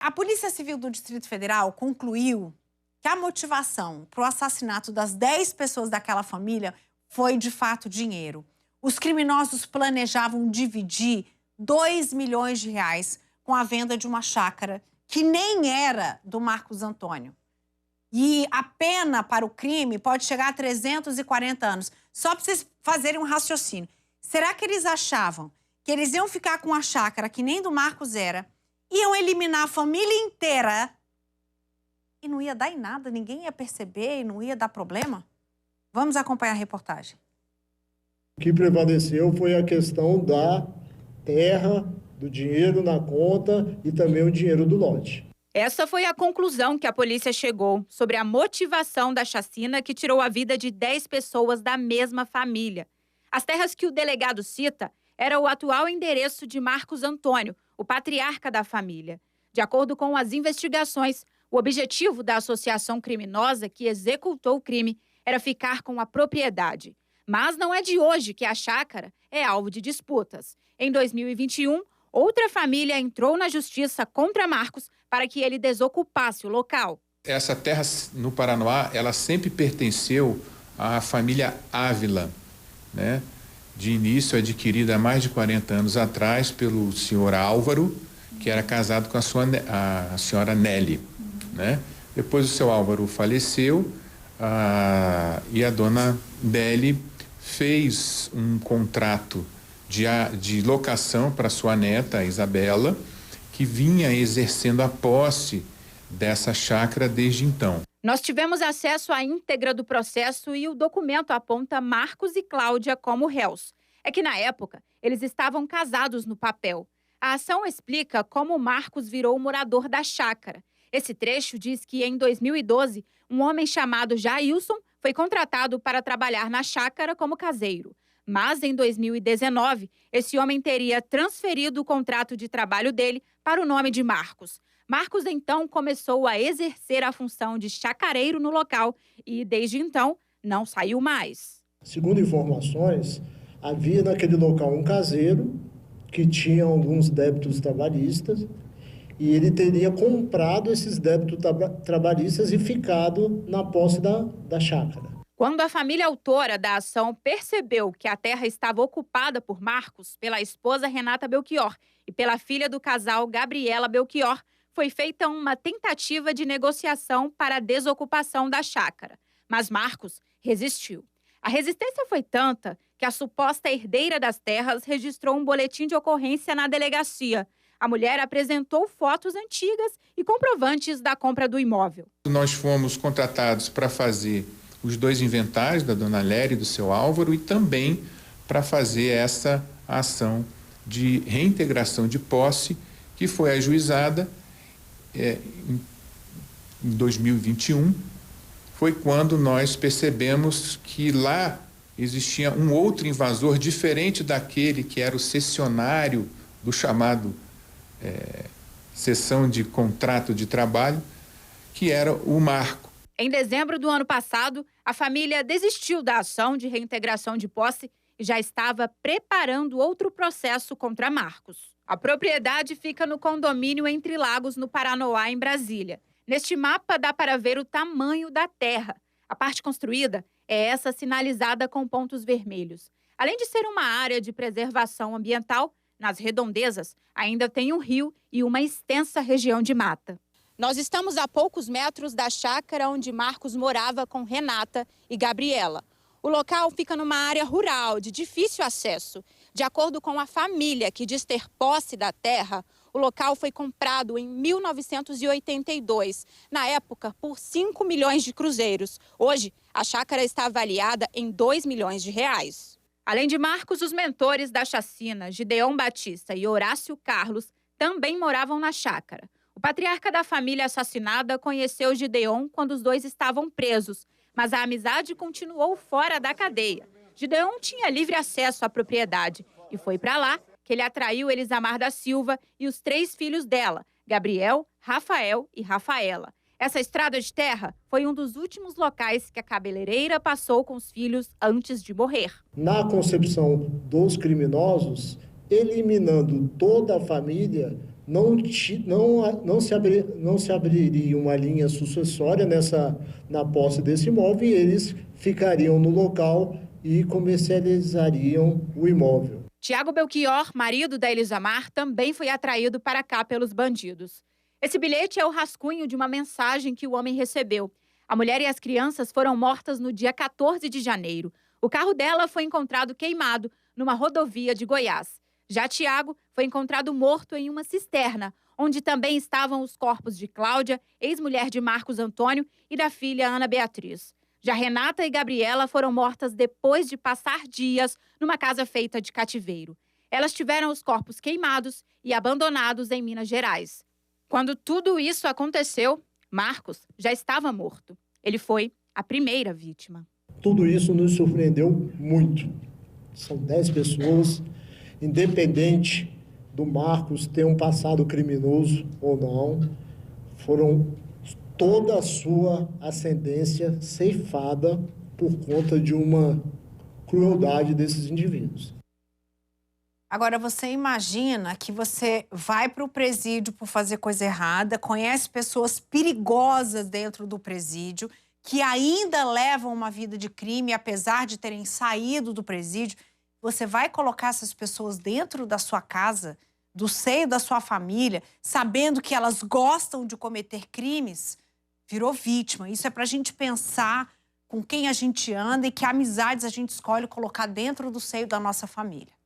A Polícia Civil do Distrito Federal concluiu que a motivação para o assassinato das 10 pessoas daquela família foi, de fato, dinheiro. Os criminosos planejavam dividir 2 milhões de reais com a venda de uma chácara que nem era do Marcos Antônio. E a pena para o crime pode chegar a 340 anos. Só para vocês fazerem um raciocínio. Será que eles achavam que eles iam ficar com a chácara que nem do Marcos era, iam eliminar a família inteira e não ia dar em nada, ninguém ia perceber e não ia dar problema? Vamos acompanhar a reportagem. O que prevaleceu foi a questão da terra, do dinheiro na conta e também o dinheiro do lote. Essa foi a conclusão que a polícia chegou sobre a motivação da chacina que tirou a vida de 10 pessoas da mesma família. As terras que o delegado cita era o atual endereço de Marcos Antônio, o patriarca da família. De acordo com as investigações, o objetivo da associação criminosa que executou o crime era ficar com a propriedade. Mas não é de hoje que a chácara é alvo de disputas. Em 2021, outra família entrou na justiça contra Marcos para que ele desocupasse o local. Essa terra no Paranoá, ela sempre pertenceu à família Ávila, né? De início adquirida há mais de 40 anos atrás pelo senhor Álvaro, que era casado com a senhora Nelly, né? Depois o seu Álvaro faleceu e a dona Nelly fez um contrato de locação para sua neta, Isabela, que vinha exercendo a posse dessa chácara desde então. Nós tivemos acesso à íntegra do processo e o documento aponta Marcos e Cláudia como réus. É que, na época, eles estavam casados no papel. A ação explica como Marcos virou morador da chácara. Esse trecho diz que, em 2012, um homem chamado Jailson foi contratado para trabalhar na chácara como caseiro. Mas, em 2019, esse homem teria transferido o contrato de trabalho dele para o nome de Marcos. Marcos, então, começou a exercer a função de chacareiro no local e, desde então, não saiu mais. Segundo informações, havia naquele local um caseiro que tinha alguns débitos trabalhistas e ele teria comprado esses débitos trabalhistas e ficado na posse da chácara. Quando a família autora da ação percebeu que a terra estava ocupada por Marcos, pela esposa Renata Belchior e pela filha do casal Gabriela Belchior, foi feita uma tentativa de negociação para a desocupação da chácara. Mas Marcos resistiu. A resistência foi tanta que a suposta herdeira das terras registrou um boletim de ocorrência na delegacia. A mulher apresentou fotos antigas e comprovantes da compra do imóvel. Nós fomos contratados para fazer os 2 inventários da dona Léria e do seu Álvaro e também para fazer essa ação de reintegração de posse que foi ajuizada em 2021. Foi quando nós percebemos que lá existia um outro invasor diferente daquele que era o cessionário do chamado cessão de contrato de trabalho, que era o Marco. Em dezembro do ano passado, a família desistiu da ação de reintegração de posse e já estava preparando outro processo contra Marcos. A propriedade fica no condomínio Entre Lagos, no Paranoá, em Brasília. Neste mapa dá para ver o tamanho da terra. A parte construída é essa sinalizada com pontos vermelhos. Além de ser uma área de preservação ambiental, nas redondezas ainda tem um rio e uma extensa região de mata. Nós estamos a poucos metros da chácara onde Marcos morava com Renata e Gabriela. O local fica numa área rural, de difícil acesso. De acordo com a família que diz ter posse da terra, o local foi comprado em 1982, na época por 5 milhões de cruzeiros. Hoje, a chácara está avaliada em 2 milhões de reais. Além de Marcos, os mentores da chacina, Gideon Batista e Horácio Carlos, também moravam na chácara. O patriarca da família assassinada conheceu Gideon quando os dois estavam presos, mas a amizade continuou fora da cadeia. Gideon tinha livre acesso à propriedade e foi para lá que ele atraiu Elisamar da Silva e os 3 filhos dela, Gabriel, Rafael e Rafaela. Essa estrada de terra foi um dos últimos locais que a cabeleireira passou com os filhos antes de morrer. Na concepção dos criminosos, eliminando toda a família, não se abriria uma linha sucessória na posse desse imóvel e eles ficariam no local e comercializariam o imóvel. Tiago Belchior, marido da Elisamar, também foi atraído para cá pelos bandidos. Esse bilhete é o rascunho de uma mensagem que o homem recebeu. A mulher e as crianças foram mortas no dia 14 de janeiro. O carro dela foi encontrado queimado numa rodovia de Goiás. Já Tiago foi encontrado morto em uma cisterna, onde também estavam os corpos de Cláudia, ex-mulher de Marcos Antônio, e da filha Ana Beatriz. Já Renata e Gabriela foram mortas depois de passar dias numa casa feita de cativeiro. Elas tiveram os corpos queimados e abandonados em Minas Gerais. Quando tudo isso aconteceu, Marcos já estava morto. Ele foi a primeira vítima. Tudo isso nos surpreendeu muito. São 10 pessoas, independente do Marcos ter um passado criminoso ou não, foram toda a sua ascendência ceifada por conta de uma crueldade desses indivíduos. Agora, você imagina que você vai para o presídio por fazer coisa errada, conhece pessoas perigosas dentro do presídio, que ainda levam uma vida de crime, apesar de terem saído do presídio. Você vai colocar essas pessoas dentro da sua casa, do seio da sua família, sabendo que elas gostam de cometer crimes? Virou vítima. Isso é para a gente pensar com quem a gente anda e que amizades a gente escolhe colocar dentro do seio da nossa família.